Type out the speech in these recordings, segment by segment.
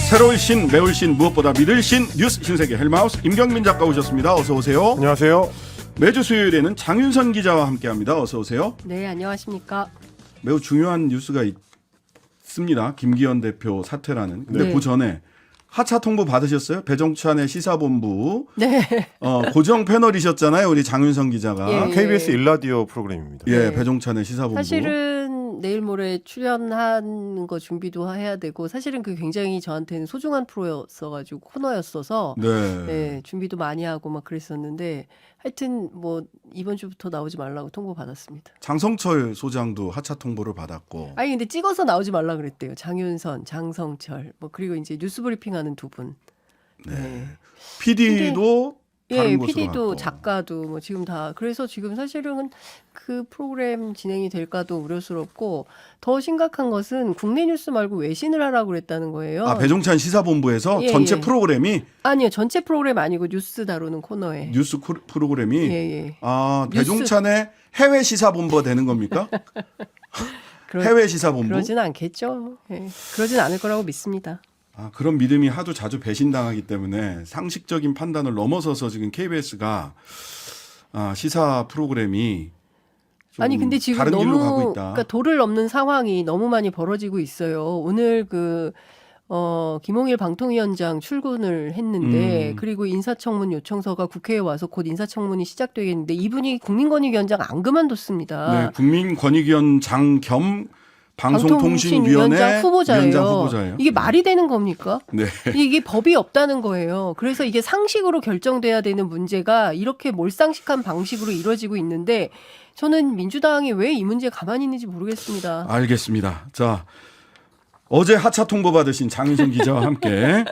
새로운 신, 매울 신, 무엇보다 믿을 신, 뉴스 신세계 헬마우스 임경민 작가 오셨습니다. 어서 오세요. 안녕하세요. 매주 수요일에는 장윤선 기자와 함께합니다. 어서 오세요. 네, 안녕하십니까. 매우 중요한 뉴스가 있습니다. 김기현 대표 사퇴라는. 근데 네. 그 전에 하차 통보 받으셨어요? 배종찬의 시사본부. 네. 고정 패널이셨잖아요. 우리 장윤선 기자가. 예. KBS 일라디오 프로그램입니다. 예, 네. 배종찬의 시사본부. 사실은 내일 모레 출연한 거 준비도 해야 되고 사실은 그 굉장히 저한테는 소중한 프로였어가지고 코너였어서 네. 네, 준비도 많이 하고 막 그랬었는데 하여튼 뭐 이번 주부터 나오지 말라고 통보 받았습니다. 장성철 소장도 하차 통보를 받았고. 아니 근데 찍어서 나오지 말라 그랬대요. 장윤선, 장성철 뭐 그리고 이제 뉴스 브리핑하는 두 분. 네. PD도 다른 예, 곳으로 PD도 갔고. 작가도 뭐 지금 다 그래서 지금 사실은 그 프로그램 진행이 될까도 우려스럽고 더 심각한 것은 국내 뉴스 말고 외신을 하라고 그랬다는 거예요. 아, 배종찬 시사본부에서 예, 전체 예. 프로그램이 아니요, 전체 프로그램 아니고 뉴스 다루는 코너에. 뉴스 프로그램이 예, 예. 아, 뉴스. 배종찬의 해외 시사본부가 되는 겁니까? 해외 시사본부? 그러지는 않겠죠. 예, 그러진 않을 거라고 믿습니다. 아, 그런 믿음이 하도 자주 배신당하기 때문에 상식적인 판단을 넘어서서 지금 KBS가 시사 프로그램이 좀 아니 근데 지금 다른 길로 가고 너무 있다. 그러니까 도를 넘는 상황이 너무 많이 벌어지고 있어요. 오늘 김홍일 방통위원장 출근을 했는데 그리고 인사청문 요청서가 국회에 와서 곧 인사청문이 시작되겠는데 이분이 국민권익위원장 안 그만뒀습니다. 네, 국민권익위원장 겸 방송통신위원회 방통신위원장 후보자예요. 위원장 후보자예요. 이게 말이 되는 겁니까? 네. 이게 법이 없다는 거예요. 그래서 이게 상식으로 결정돼야 되는 문제가 이렇게 몰상식한 방식으로 이루어지고 있는데 저는 민주당이 왜 이 문제에 가만히 있는지 모르겠습니다. 알겠습니다. 자, 어제 하차 통보 받으신 장윤선 기자와 함께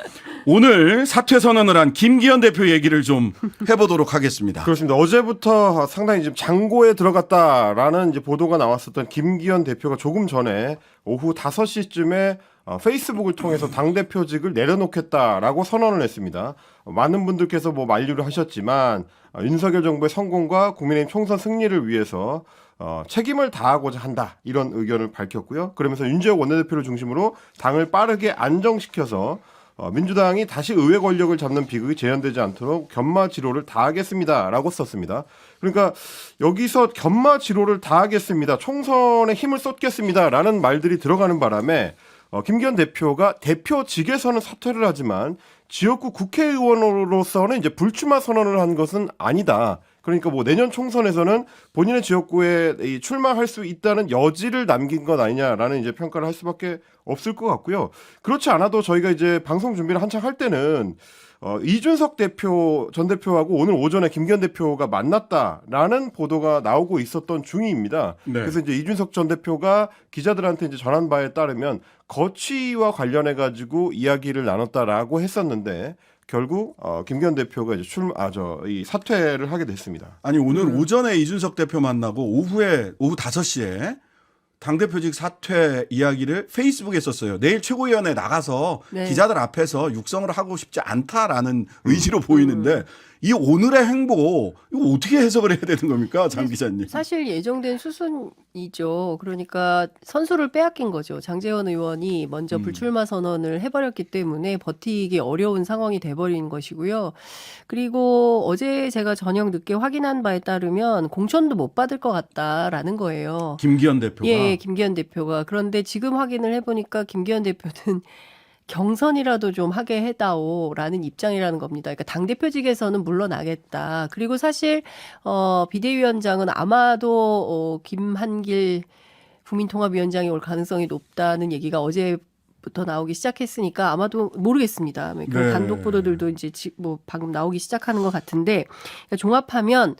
오늘 사퇴 선언을 한 김기현 대표 얘기를 좀 해보도록 하겠습니다. 그렇습니다. 어제부터 상당히 지금 장고에 들어갔다라는 이제 보도가 나왔었던 김기현 대표가 조금 전에 오후 5시쯤에 페이스북을 통해서 당대표직을 내려놓겠다라고 선언을 했습니다. 많은 분들께서 뭐 만류를 하셨지만 윤석열 정부의 성공과 국민의힘 총선 승리를 위해서 책임을 다하고자 한다 이런 의견을 밝혔고요. 그러면서 윤재욱 원내대표를 중심으로 당을 빠르게 안정시켜서 민주당이 다시 의회 권력을 잡는 비극이 재현되지 않도록 견마지로를 다하겠습니다라고 썼습니다. 그러니까 여기서 견마지로를 다하겠습니다. 총선에 힘을 쏟겠습니다라는 말들이 들어가는 바람에 김기현 대표가 대표직에서는 사퇴를 하지만 지역구 국회의원으로서는 이제 불출마 선언을 한 것은 아니다. 그러니까 뭐 내년 총선에서는 본인의 지역구에 출마할 수 있다는 여지를 남긴 것 아니냐라는 이제 평가를 할 수밖에 없을 것 같고요. 그렇지 않아도 저희가 이제 방송 준비를 한창 할 때는 이준석 전 대표하고 오늘 오전에 김기현 대표가 만났다라는 보도가 나오고 있었던 중입니다. 네. 그래서 이제 이준석 전 대표가 기자들한테 이제 전한 바에 따르면 거취와 관련해 가지고 이야기를 나눴다라고 했었는데 결국 김기현 대표가 이제 이 사퇴를 하게 됐습니다. 아니 오늘 오전에 이준석 대표 만나고 오후 5시에 당대표직 사퇴 이야기를 페이스북에 썼어요. 내일 최고위원회 나가서 네. 기자들 앞에서 육성을 하고 싶지 않다라는 의지로 보이는데 이 오늘의 행보 이거 어떻게 해석을 해야 되는 겁니까, 장 기자님? 사실 예정된 수순이죠. 그러니까 선수를 빼앗긴 거죠. 장제원 의원이 먼저 불출마 선언을 해버렸기 때문에 버티기 어려운 상황이 돼버린 것이고요. 그리고 어제 제가 저녁 늦게 확인한 바에 따르면 공천도 못 받을 것 같다라는 거예요. 김기현 대표가 예, 김기현 대표가. 그런데 지금 확인을 해보니까 김기현 대표는 경선이라도 좀 하게 해다오라는 입장이라는 겁니다. 그러니까 당대표직에서는 물러나겠다. 그리고 사실 비대위원장은 아마도 김한길 국민통합위원장이 올 가능성이 높다는 얘기가 어제부터 나오기 시작했으니까 아마도 모르겠습니다. 그 네. 단독 보도들도 이제 뭐 방금 나오기 시작하는 것 같은데 그러니까 종합하면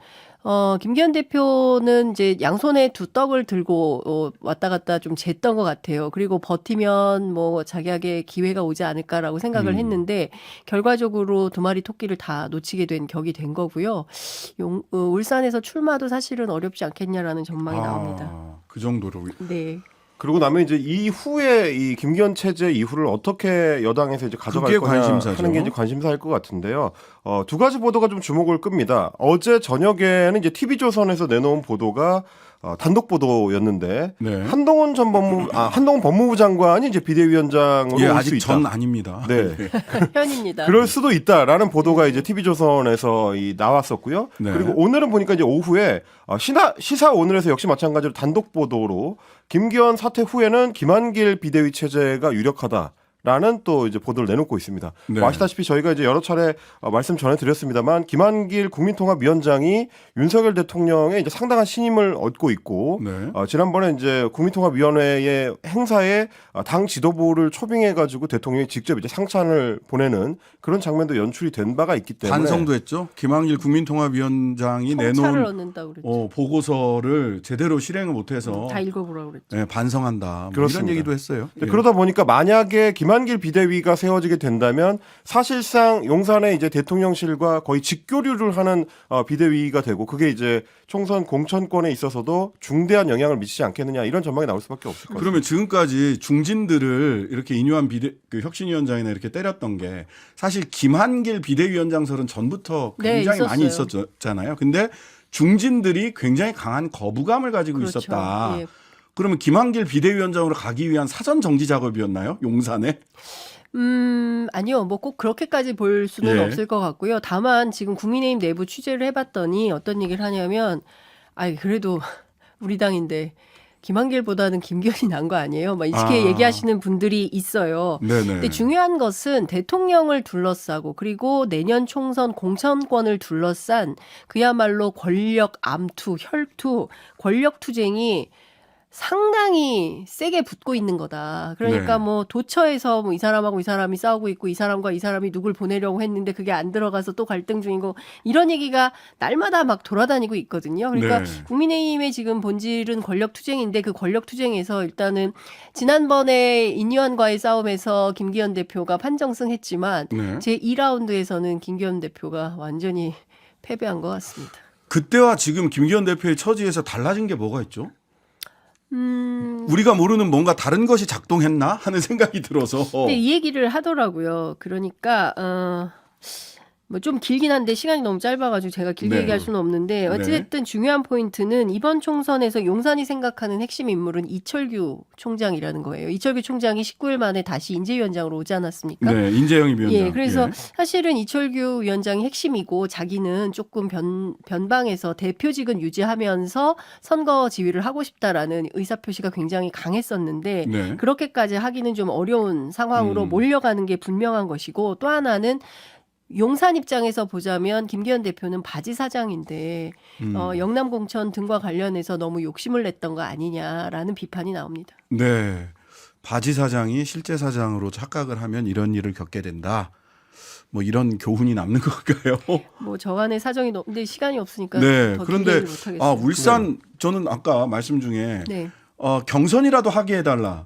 김기현 대표는 이제 양손에 두 떡을 들고 왔다 갔다 좀 쟀던 것 같아요. 그리고 버티면 뭐 자기에게 기회가 오지 않을까라고 생각을 했는데 결과적으로 두 마리 토끼를 다 놓치게 된 격이 된 거고요. 울산에서 출마도 사실은 어렵지 않겠냐라는 전망이 나옵니다. 그 정도로. 네. 그러고 나면 이제 이후에 이 김기현 체제 이후를 어떻게 여당에서 이제 가져갈 그게 거냐 관심사죠. 하는 게 이제 관심사일 것 같은데요. 두 가지 보도가 좀 주목을 끕니다. 어제 저녁에는 이제 TV조선에서 내놓은 보도가 단독 보도였는데 네. 한동훈 법무부 장관이 이제 비대위원장으로 예, 올 수 아직 있다. 전 아닙니다. 네. 현입니다. 그럴 수도 있다라는 보도가 이제 TV조선에서 나왔었고요. 네. 그리고 오늘은 보니까 이제 오후에 시사 오늘에서 역시 마찬가지로 단독 보도로 김기현 사퇴 후에는 김한길 비대위 체제가 유력하다. 라는 또 이제 보도를 내놓고 있습니다. 네. 뭐 아시다시피 저희가 이제 여러 차례 말씀 전해드렸습니다만 김한길 국민통합위원장이 윤석열 대통령의 이제 상당한 신임을 얻고 있고 네. 지난번에 이제 국민통합위원회의 행사에 당 지도부를 초빙해가지고 대통령이 직접 이제 상찬을 보내는 그런 장면도 연출이 된 바가 있기 때문에 반성도 했죠. 김한길 국민통합위원장이 성찰을 내놓은 얻는다고 그랬죠. 보고서를 제대로 실행을 못해서 다 읽어보라고 그랬죠. 네, 반성한다. 뭐 이런 그렇습니다. 얘기도 했어요. 네, 그러다 보니까 만약에 김한길 비대위가 세워지게 된다면 사실상 용산에 이제 대통령실과 거의 직교류를 하는 비대위가 되고 그게 이제 총선 공천권에 있어서도 중대한 영향을 미치지 않겠느냐 이런 전망이 나올 수밖에 없을 것 같습니다. 그러면 지금까지 중진들을 이렇게 인유한 그 혁신위원장이나 이렇게 때렸던 게 사실 김한길 비대위원장설은 전부터 네, 굉장히 많이 있었어요. 있었잖아요. 근데 중진들이 굉장히 강한 거부감을 가지고 그렇죠. 있었다. 예. 그러면 김한길 비대위원장으로 가기 위한 사전 정지 작업이었나요? 용산에? 아니요. 뭐 꼭 그렇게까지 볼 수는 예. 없을 것 같고요. 다만 지금 국민의힘 내부 취재를 해봤더니 어떤 얘기를 하냐면 그래도 우리 당인데 김한길보다는 김기현이 난 거 아니에요? 막 이렇게 얘기하시는 분들이 있어요. 네네. 근데 중요한 것은 대통령을 둘러싸고 그리고 내년 총선 공천권을 둘러싼 그야말로 권력 암투, 혈투, 권력 투쟁이 상당히 세게 붙고 있는 거다. 그러니까 네. 뭐 도처에서 뭐 이 사람하고 이 사람이 싸우고 있고 이 사람과 이 사람이 누굴 보내려고 했는데 그게 안 들어가서 또 갈등 중이고 이런 얘기가 날마다 막 돌아다니고 있거든요. 그러니까 네. 국민의힘의 지금 본질은 권력 투쟁인데 그 권력 투쟁에서 일단은 지난번에 인유한과의 싸움에서 김기현 대표가 판정승했지만 네. 제 2라운드에서는 김기현 대표가 완전히 패배한 것 같습니다. 그때와 지금 김기현 대표의 처지에서 달라진 게 뭐가 있죠? 우리가 모르는 뭔가 다른 것이 작동했나 하는 생각이 들어서. 근데 이 얘기를 하더라고요. 그러니까 뭐 좀 길긴 한데 시간이 너무 짧아가지고 제가 길게 네. 얘기할 수는 없는데 어쨌든 중요한 포인트는 이번 총선에서 용산이 생각하는 핵심 인물은 이철규 총장이라는 거예요. 이철규 총장이 19일 만에 다시 인재위원장으로 오지 않았습니까? 네, 인재영이 위원장. 예, 그래서 예. 사실은 이철규 위원장이 핵심이고 자기는 조금 변방에서 대표직은 유지하면서 선거 지휘를 하고 싶다라는 의사표시가 굉장히 강했었는데 네. 그렇게까지 하기는 좀 어려운 상황으로 몰려가는 게 분명한 것이고 또 하나는 용산 입장에서 보자면 김기현 대표는 바지 사장인데 영남 공천 등과 관련해서 너무 욕심을 냈던 거 아니냐라는 비판이 나옵니다. 네. 바지 사장이 실제 사장으로 착각을 하면 이런 일을 겪게 된다. 뭐 이런 교훈이 남는 걸까요? 뭐 저간의 사정이 너무 근데 시간이 없으니까 네. 더 그런데 길게 못하겠어요. 울산 저는 아까 말씀 중에 네. 경선이라도 하게 해달라.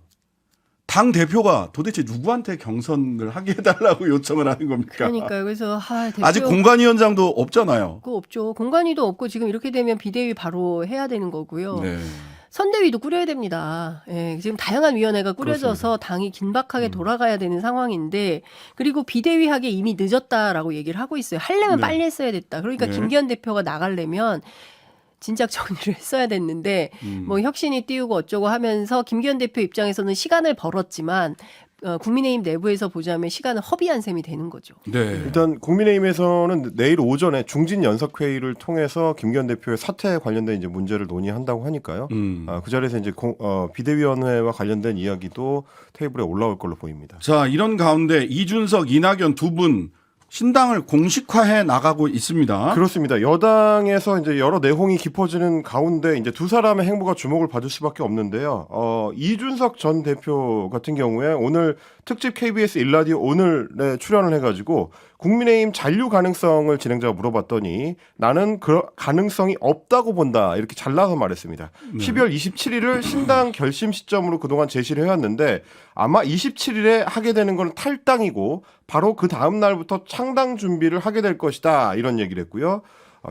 당 대표가 도대체 누구한테 경선을 하게 해달라고 요청을 하는 겁니까? 그러니까요. 그래서 대표 아직 공관위원장도 없잖아요. 그거 없죠. 공관위도 없고 지금 이렇게 되면 비대위 바로 해야 되는 거고요. 네. 선대위도 꾸려야 됩니다. 예, 지금 다양한 위원회가 꾸려져서 당이 긴박하게 돌아가야 되는 상황인데 그리고 비대위 하기 이미 늦었다라고 얘기를 하고 있어요. 하려면 네. 빨리 했어야 됐다. 그러니까 네. 김기현 대표가 나가려면 진작 정리를 했어야 됐는데 뭐 혁신이 띄우고 어쩌고 하면서 김기현 대표 입장에서는 시간을 벌었지만 국민의힘 내부에서 보자면 시간을 허비한 셈이 되는 거죠. 네. 일단 국민의힘에서는 내일 오전에 중진 연석 회의를 통해서 김기현 대표의 사퇴에 관련된 이제 문제를 논의한다고 하니까요. 그 자리에서 이제 비대위원회와 관련된 이야기도 테이블에 올라올 걸로 보입니다. 자, 이런 가운데 이준석, 이낙연 두 분 신당을 공식화해 나가고 있습니다. 그렇습니다. 여당에서 이제 여러 내홍이 깊어지는 가운데 이제 두 사람의 행보가 주목을 받을 수밖에 없는데요. 이준석 전 대표 같은 경우에 오늘 특집 KBS 일라디오 오늘에 출연을 해가지고 국민의힘 잔류 가능성을 진행자가 물어봤더니 나는 그 가능성이 없다고 본다 이렇게 잘라서 말했습니다. 12월 27일을 신당 결심 시점으로 그동안 제시를 해왔는데 아마 27일에 하게 되는 건 탈당이고 바로 그 다음 날부터 창당 준비를 하게 될 것이다 이런 얘기를 했고요.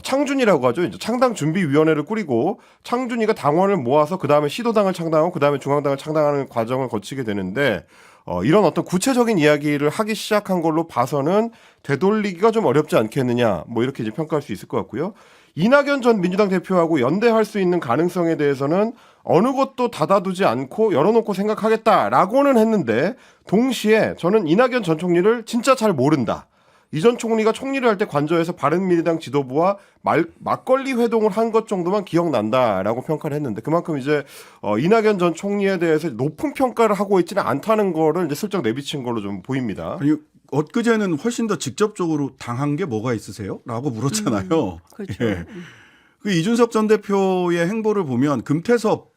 창준이라고 하죠. 이제 창당 준비위원회를 꾸리고 창준이가 당원을 모아서 그 다음에 시도당을 창당하고 그 다음에 중앙당을 창당하는 과정을 거치게 되는데 이런 어떤 구체적인 이야기를 하기 시작한 걸로 봐서는 되돌리기가 좀 어렵지 않겠느냐 뭐 이렇게 이제 평가할 수 있을 것 같고요. 이낙연 전 민주당 대표하고 연대할 수 있는 가능성에 대해서는 어느 것도 닫아두지 않고 열어놓고 생각하겠다라고는 했는데 동시에 저는 이낙연 전 총리를 진짜 잘 모른다. 이 전 총리가 총리를 할 때 관저에서 바른미래당 지도부와 막걸리 회동을 한 것 정도만 기억난다라고 평가를 했는데 그만큼 이제 이낙연 전 총리에 대해서 높은 평가를 하고 있지는 않다는 거를 이제 슬쩍 내비친 걸로 좀 보입니다. 아니, 엊그제는 훨씬 더 직접적으로 당한 게 뭐가 있으세요? 라고 물었잖아요. 그렇죠. 예. 그 이준석 전 대표의 행보를 보면 금태섭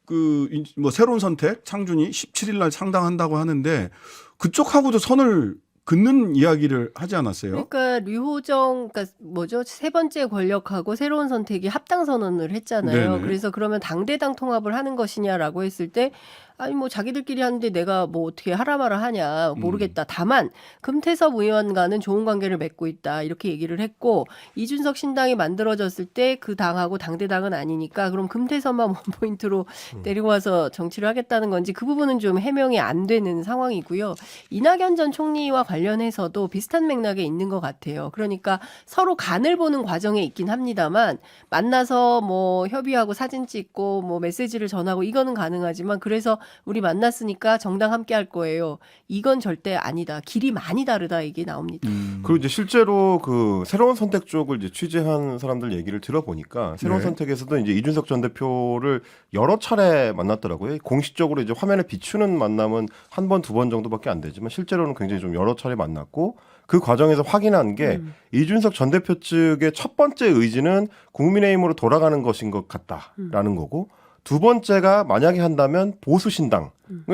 그 뭐 새로운 선택 창준이 17일 날 창당한다고 하는데 그쪽하고도 선을 긋는 이야기를 하지 않았어요? 그러니까 류호정, 그러니까 뭐죠? 세 번째 권력하고 새로운 선택이 합당 선언을 했잖아요. 네네. 그래서 그러면 당대당 통합을 하는 것이냐라고 했을 때 아니 뭐 자기들끼리 하는데 내가 뭐 어떻게 하라 마라 하냐 모르겠다. 다만 금태섭 의원과는 좋은 관계를 맺고 있다 이렇게 얘기를 했고 이준석 신당이 만들어졌을 때 그 당하고 당대당은 아니니까 그럼 금태섭만 원포인트로 데리고 와서 정치를 하겠다는 건지 그 부분은 좀 해명이 안 되는 상황이고요. 이낙연 전 총리와 관련해서도 비슷한 맥락에 있는 것 같아요. 그러니까 서로 간을 보는 과정에 있긴 합니다만 만나서 뭐 협의하고 사진 찍고 뭐 메시지를 전하고 이거는 가능하지만 그래서 우리 만났으니까 정당 함께 할 거예요. 이건 절대 아니다. 길이 많이 다르다 이게 나옵니다. 그리고 이제 실제로 그 새로운 선택 쪽을 이제 취재한 사람들 얘기를 들어보니까 새로운 네. 선택에서도 이제 이준석 전 대표를 여러 차례 만났더라고요. 공식적으로 이제 화면에 비추는 만남은 한 번, 두 번 정도밖에 안 되지만 실제로는 굉장히 좀 여러 차례 만났고 그 과정에서 확인한 게 이준석 전 대표 측의 첫 번째 의지는 국민의힘으로 돌아가는 것인 것 같다라는 거고 두 번째가 만약에 한다면 보수 신당을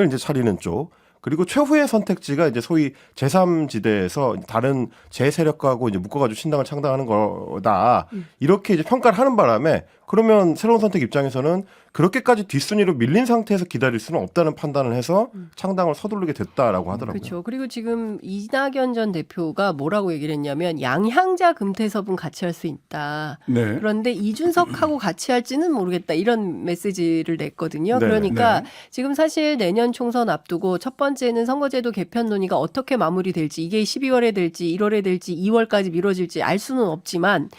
이제 차리는 쪽. 그리고 최후의 선택지가 이제 소위 제3지대에서 다른 재세력하고 이제 묶어가지고 신당을 창당하는 거다. 이렇게 이제 평가를 하는 바람에 그러면 새로운 선택 입장에서는 그렇게까지 뒷순위로 밀린 상태에서 기다릴 수는 없다는 판단을 해서 창당을 서두르게 됐다라고 하더라고요. 그렇죠. 그리고 지금 이낙연 전 대표가 뭐라고 얘기를 했냐면 양향자 금태섭은 같이 할 수 있다. 네. 그런데 이준석하고 같이 할지는 모르겠다. 이런 메시지를 냈거든요. 네, 그러니까 네. 지금 사실 내년 총선 앞두고 첫 번째는 선거제도 개편 논의가 어떻게 마무리될지 이게 12월에 될지 1월에 될지 2월까지 미뤄질지 알 수는 없지만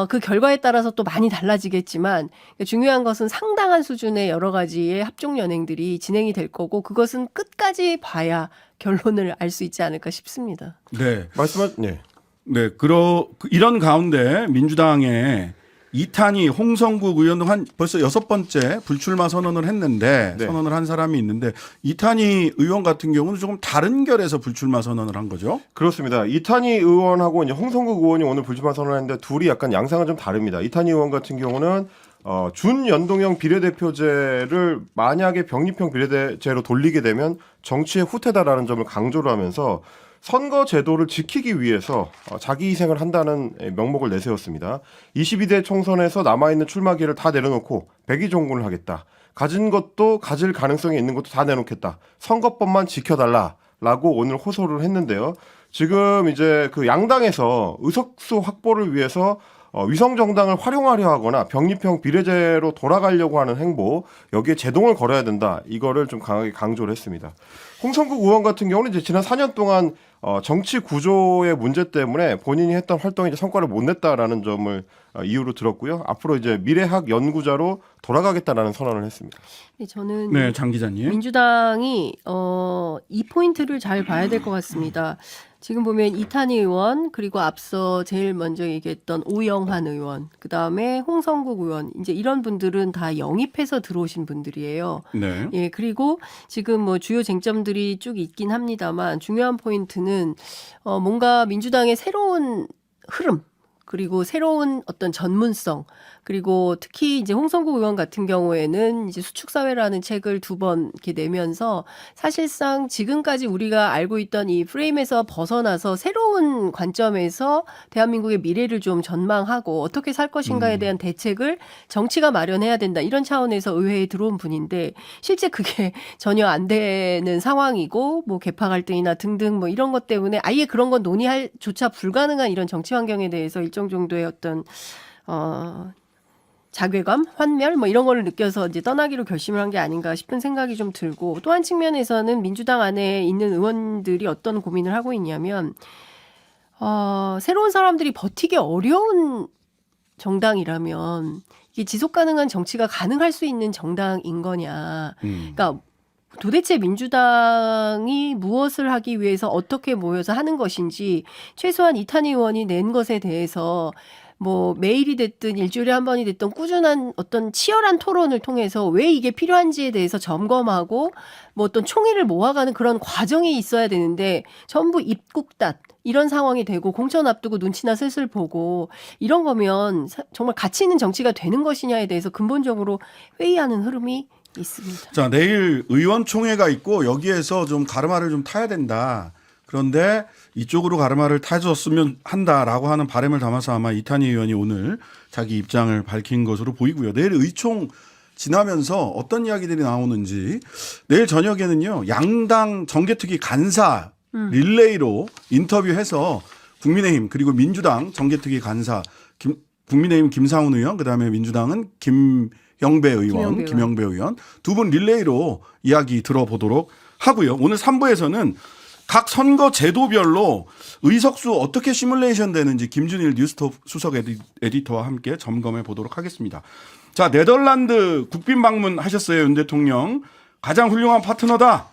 그 결과에 따라서 또 많이 달라지겠지만 중요한 것은 상당한 수준의 여러 가지의 합종 연행들이 진행이 될 거고 그것은 끝까지 봐야 결론을 알 수 있지 않을까 싶습니다. 네. 네. 네. 이런 가운데 민주당의 이탄희 홍성국 의원도 벌써 6번째 불출마 선언을 했는데 네. 선언을 한 사람이 있는데 이탄희 의원 같은 경우는 조금 다른 결에서 불출마 선언을 한 거죠. 그렇습니다. 이탄희 의원하고 이제 홍성국 의원이 오늘 불출마 선언했는데 둘이 약간 양상은 좀 다릅니다. 이탄희 의원 같은 경우는 준연동형 비례대표제를 만약에 병립형 비례대제로 돌리게 되면 정치의 후퇴다라는 점을 강조를 하면서 선거 제도를 지키기 위해서 자기 희생을 한다는 명목을 내세웠습니다. 22대 총선에서 남아있는 출마 기회를 다 내려놓고 백의종군을 하겠다. 가진 것도 가질 가능성이 있는 것도 다 내놓겠다. 선거법만 지켜달라라고 오늘 호소를 했는데요. 지금 이제 그 양당에서 의석수 확보를 위해서 위성정당을 활용하려 하거나 병립형 비례제로 돌아가려고 하는 행보 여기에 제동을 걸어야 된다. 이거를 좀 강하게 강조를 했습니다. 홍성국 의원 같은 경우는 이제 지난 4년 동안 정치 구조의 문제 때문에 본인이 했던 활동에 이제 성과를 못 냈다라는 점을 이유로 들었고요. 앞으로 이제 미래학 연구자로 돌아가겠다라는 선언을 했습니다. 저는 네, 장 기자님. 민주당이 이 포인트를 잘 봐야 될 것 같습니다. 지금 보면 이탄희 의원 그리고 앞서 제일 먼저 얘기했던 오영환 의원 그다음에 홍성국 의원 이제 이런 분들은 다 영입해서 들어오신 분들이에요. 네. 예, 그리고 지금 뭐 주요 쟁점들이 쭉 있긴 합니다만 중요한 포인트는 뭔가 민주당의 새로운 흐름 그리고 새로운 어떤 전문성 그리고 특히 이제 홍성국 의원 같은 경우에는 이제 수축사회라는 책을 2번 이렇게 내면서 사실상 지금까지 우리가 알고 있던 이 프레임에서 벗어나서 새로운 관점에서 대한민국의 미래를 좀 전망하고 어떻게 살 것인가에 대한 대책을 정치가 마련해야 된다. 이런 차원에서 의회에 들어온 분인데 실제 그게 전혀 안 되는 상황이고 뭐 계파 갈등이나 등등 뭐 이런 것 때문에 아예 그런 건 논의할 조차 불가능한 이런 정치 환경에 대해서 일정 정도의 어떤 자괴감, 환멸 뭐 이런 걸 느껴서 이제 떠나기로 결심을 한 게 아닌가 싶은 생각이 좀 들고 또 한 측면에서는 민주당 안에 있는 의원들이 어떤 고민을 하고 있냐면 새로운 사람들이 버티기 어려운 정당이라면 이게 지속 가능한 정치가 가능할 수 있는 정당인 거냐. 그러니까 도대체 민주당이 무엇을 하기 위해서 어떻게 모여서 하는 것인지 최소한 이탄희 의원이 낸 것에 대해서 뭐 매일이 됐든 일주일에 한 번이 됐든 꾸준한 어떤 치열한 토론을 통해서 왜 이게 필요한지에 대해서 점검하고 뭐 어떤 총의를 모아가는 그런 과정이 있어야 되는데 전부 입국닷 이런 상황이 되고 공천 앞두고 눈치나 슬슬 보고 이런 거면 정말 가치 있는 정치가 되는 것이냐에 대해서 근본적으로 회의하는 흐름이 있습니다. 자, 내일 의원총회가 있고 여기에서 좀 가르마를 좀 타야 된다. 그런데 이쪽으로 가르마를 타줬으면 한다라고 하는 바람을 담아서 아마 이탄희 의원이 오늘 자기 입장을 밝힌 것으로 보이고요. 내일 의총 지나면서 어떤 이야기들이 나오는지 내일 저녁에는요. 양당 정개특위 간사 릴레이로 인터뷰해서 국민의힘 그리고 민주당 정개특위 간사 국민의힘 김상훈 의원 그다음에 민주당은 김영배 의원 두 분 릴레이로 이야기 들어보도록 하고요. 오늘 3부에서는 각 선거 제도별로 의석수 어떻게 시뮬레이션 되는지 김준일 뉴스톱 수석 에디터와 함께 점검해 보도록 하겠습니다. 자, 네덜란드 국빈 방문하셨어요. 윤 대통령. 가장 훌륭한 파트너다.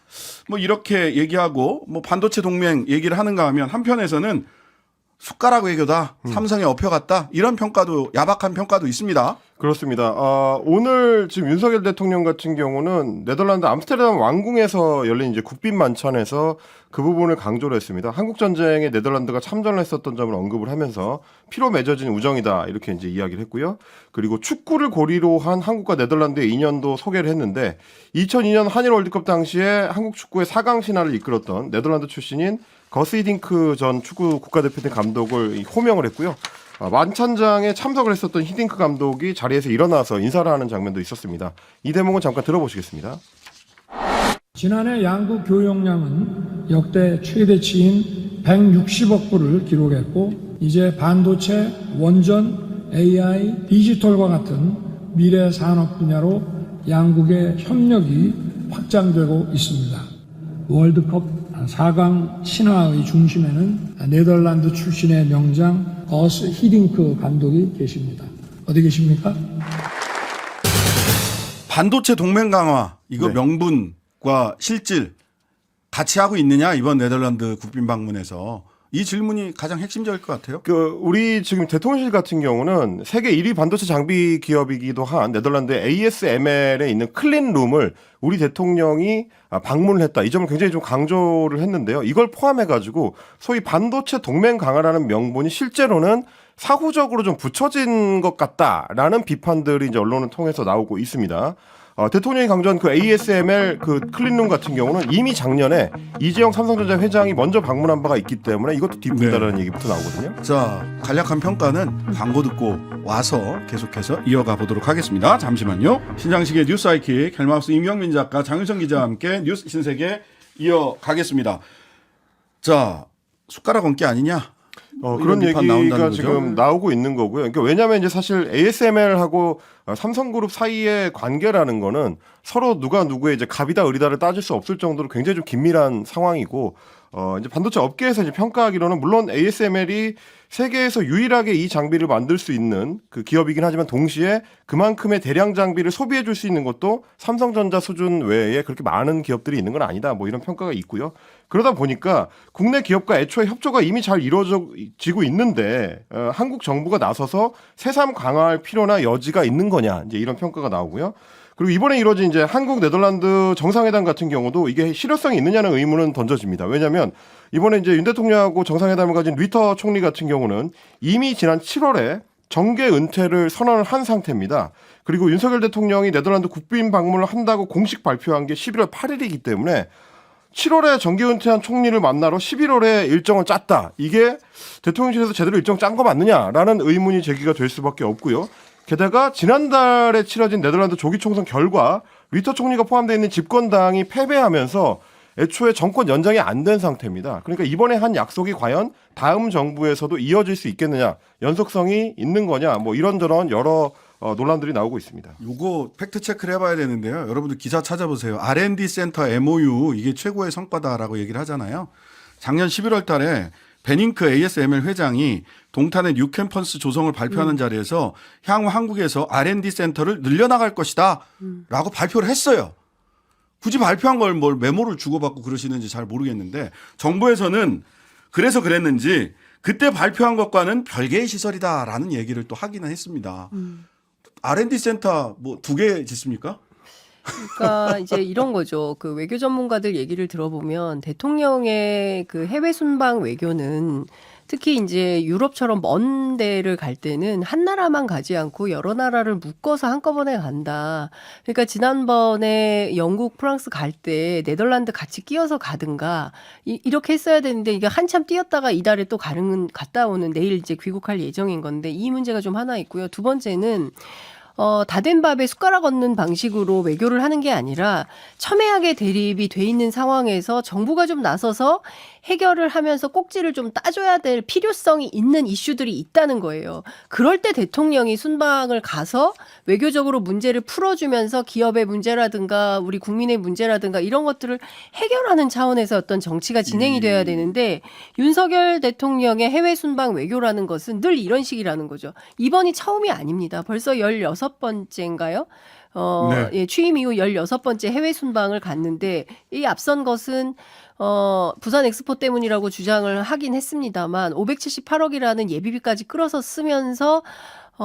뭐 이렇게 얘기하고 뭐 반도체 동맹 얘기를 하는가 하면 한편에서는 숟가락 외교다. 삼성에 업혀갔다. 이런 평가도 야박한 평가도 있습니다. 그렇습니다. 오늘 지금 윤석열 대통령 같은 경우는 네덜란드 암스테르담 왕궁에서 열린 이제 국빈 만찬에서 그 부분을 강조를 했습니다. 한국 전쟁에 네덜란드가 참전을 했었던 점을 언급을 하면서 피로 맺어진 우정이다 이렇게 이제 이야기를 했고요. 그리고 축구를 고리로 한 한국과 네덜란드의 인연도 소개를 했는데 2002년 한일 월드컵 당시에 한국 축구의 4강 신화를 이끌었던 네덜란드 출신인 거스 히딩크 전 축구 국가대표팀 감독을 호명을 했고요. 만찬장에 참석을 했었던 히딩크 감독이 자리에서 일어나서 인사를 하는 장면도 있었습니다. 이 대목은 잠깐 들어보시겠습니다. 지난해 양국 교역량은 역대 최대치인 160억 불을 기록했고 이제 반도체, 원전, AI, 디지털과 같은 미래 산업 분야로 양국의 협력이 확장되고 있습니다. 월드컵 4강 신화의 중심에는 네덜란드 출신의 명장 거스 히딩크 감독이 계십니다. 어디 계십니까? 반도체 동맹 강화 이거 네. 명분과 실질 같이 하고 있느냐 이번 네덜란드 국빈 방문에서 이 질문이 가장 핵심적일 것 같아요. 우리 지금 대통령실 같은 경우는 세계 1위 반도체 장비 기업이기도 한 네덜란드의 ASML에 있는 클린룸을 우리 대통령이 방문을 했다. 이 점을 굉장히 좀 강조를 했는데요. 이걸 포함해가지고 소위 반도체 동맹 강화라는 명분이 실제로는 사후적으로 좀 붙여진 것 같다라는 비판들이 이제 언론을 통해서 나오고 있습니다. 대통령이 강조한 그 ASML 그 클린룸 같은 경우는 이미 작년에 이재용 삼성전자 회장이 먼저 방문한 바가 있기 때문에 이것도 뒷분다라는 얘기부터 나오거든요. 자, 간략한 평가는 광고 듣고 와서 계속해서 이어가 보도록 하겠습니다. 잠시만요. 신장식의 뉴스 아이킥 헬마우스 임경민 작가 장윤성 기자와 함께 뉴스 신세계 이어가겠습니다. 자, 숟가락 얹기 아니냐? 그런 비판 얘기가 나온다는 거죠? 지금 나오고 있는 거고요. 그러니까 왜냐하면 이제 사실 ASML하고 삼성그룹 사이의 관계라는 거는 서로 누가 누구의 이제 갑이다 을이다를 따질 수 없을 정도로 굉장히 좀 긴밀한 상황이고 이제 반도체 업계에서 이제 평가하기로는 물론 ASML이 세계에서 유일하게 이 장비를 만들 수 있는 그 기업이긴 하지만 동시에 그만큼의 대량 장비를 소비해 줄 수 있는 것도 삼성전자 수준 외에 그렇게 많은 기업들이 있는 건 아니다. 뭐 이런 평가가 있고요. 그러다 보니까 국내 기업과 애초에 협조가 이미 잘 이루어지고 있는데 한국 정부가 나서서 새삼 강화할 필요나 여지가 있는 거냐 이제 이런 평가가 나오고요. 그리고 이번에 이루어진 이제 한국 네덜란드 정상회담 같은 경우도 이게 실효성이 있느냐는 의문은 던져집니다. 왜냐하면 이번에 이제 윤 대통령하고 정상회담을 가진 리터 총리 같은 경우는 이미 지난 7월에 정계 은퇴를 선언을 한 상태입니다. 그리고 윤석열 대통령이 네덜란드 국빈 방문을 한다고 공식 발표한 게 11월 8일이기 때문에 7월에 정계 은퇴한 총리를 만나러 11월에 일정을 짰다. 이게 대통령실에서 제대로 일정 짠 거 맞느냐라는 의문이 제기가 될 수밖에 없고요. 게다가 지난달에 치러진 네덜란드 조기 총선 결과 리터 총리가 포함되어 있는 집권당이 패배하면서 애초에 정권 연장이 안 된 상태입니다. 그러니까 이번에 한 약속이 과연 다음 정부에서도 이어질 수 있겠느냐, 연속성이 있는 거냐, 뭐 이런저런 여러 논란들이 나오고 있습니다. 이거 팩트 체크를 해봐야 되는데요. 여러분들 기사 찾아보세요. R&D 센터 MOU 이게 최고의 성과다라고 얘기를 하잖아요. 작년 11월 달에 베닝크 ASML 회장이 동탄의 뉴 캠퍼스 조성을 발표하는 자리에서 향후 한국에서 R&D 센터를 늘려나갈 것이다 라고 발표를 했어요. 굳이 발표한 걸 뭘 메모를 주고받고 그러시는지 잘 모르겠는데 정부에서는 그래서 그랬는지 그때 발표한 것과는 별개의 시설이다라는 얘기를 또 하기는 했습니다. R&D 센터 뭐 2개 짓습니까? 그러니까 이제 이런 거죠. 그 외교 전문가들 얘기를 들어보면 대통령의 그 해외 순방 외교는 특히 이제 유럽처럼 먼 데를 갈 때는 한 나라만 가지 않고 여러 나라를 묶어서 한꺼번에 간다. 그러니까 지난번에 영국, 프랑스 갈 때 네덜란드 같이 끼어서 가든가 이렇게 했어야 되는데 이게 한참 뛰었다가 이달에 또 갔다 오는 내일 이제 귀국할 예정인 건데 이 문제가 좀 하나 있고요. 두 번째는 다 된 밥에 숟가락 얹는 방식으로 외교를 하는 게 아니라 첨예하게 대립이 돼 있는 상황에서 정부가 좀 나서서 해결을 하면서 꼭지를 좀 따줘야 될 필요성이 있는 이슈들이 있다는 거예요. 그럴 때 대통령이 순방을 가서 외교적으로 문제를 풀어주면서 기업의 문제라든가 우리 국민의 문제라든가 이런 것들을 해결하는 차원에서 어떤 정치가 진행이 돼야 되는데 윤석열 대통령의 해외 순방 외교라는 것은 늘 이런 식이라는 거죠. 이번이 처음이 아닙니다. 벌써 16번째인가요? 네. 예, 취임 이후 16번째 해외 순방을 갔는데 이 앞선 것은 부산 엑스포 때문이라고 주장을 하긴 했습니다만 578억이라는 예비비까지 끌어서 쓰면서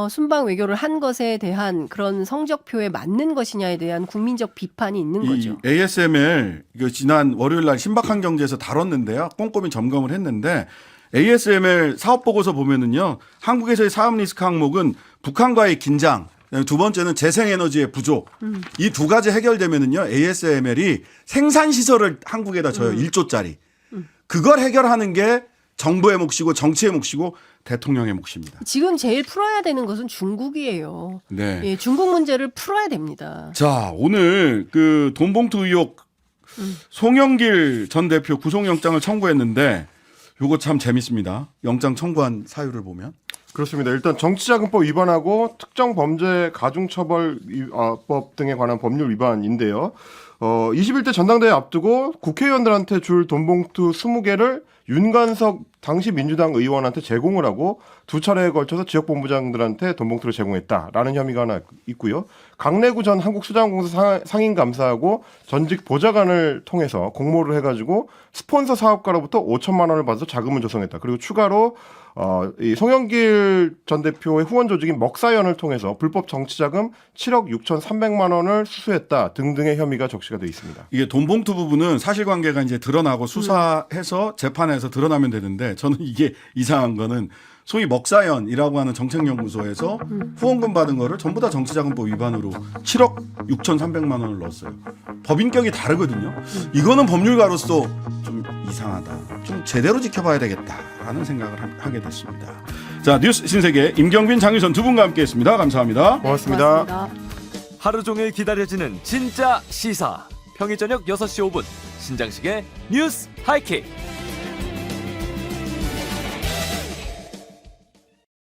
순방 외교를 한 것에 대한 그런 성적표에 맞는 것이냐에 대한 국민적 비판이 있는 거죠. 이 ASML 지난 월요일 날 신박한 경제에서 다뤘는데요. 꼼꼼히 점검을 했는데 ASML 사업 보고서 보면은요. 한국에서의 사업 리스크 항목은 북한과의 긴장, 두 번째는 재생에너지의 부족. 이 두 가지 해결되면은요. ASML이 생산 시설을 한국에다 줘요. 1조짜리. 그걸 해결하는 게 정부의 몫이고 정치의 몫이고 대통령의 몫입니다. 지금 제일 풀어야 되는 것은 중국이에요. 네. 예, 중국 문제를 풀어야 됩니다. 자, 오늘 그 돈봉투 의혹 송영길 전 대표 구속영장을 청구했는데 요거 참 재밌습니다. 영장 청구한 사유를 보면. 그렇습니다. 일단 정치자금법 위반하고 특정범죄 가중처벌법 등에 관한 법률 위반인데요. 21대 전당대회 앞두고 국회의원들한테 줄 돈봉투 20개를 윤관석 당시 민주당 의원한테 제공을 하고 2차례에 걸쳐서 지역본부장들한테 돈봉투를 제공했다라는 혐의가 하나 있고요. 강래구 전 한국수자원공사 상임감사하고 전직 보좌관을 통해서 공모를 해가지고 스폰서 사업가로부터 5천만 원을 받아서 자금을 조성했다. 그리고 추가로 이 송영길 전 대표의 후원 조직인 먹사연을 통해서 불법 정치자금 7억 6,300만 원을 수수했다 등등의 혐의가 적시가 돼 있습니다. 이게 돈봉투 부분은 사실관계가 이제 드러나고 수사해서 재판에서 드러나면 되는데 저는 이게 이상한 거는 소위 먹사연이라고 하는 정책연구소에서 후원금 받은 거를 전부 다 정치자금법 위반으로 7억 6,300만 원을 넣었어요. 법인격이 다르거든요. 이거는 법률가로서 좀 이상하다. 좀 제대로 지켜봐야 되겠다라는 생각을 하게 됐습니다. 자, 뉴스 신세계 임경빈, 장유선 두 분과 함께했습니다. 감사합니다. 고맙습니다. 고맙습니다. 하루 종일 기다려지는 진짜 시사. 평일 저녁 6시 5분 신장식의 뉴스 하이킥.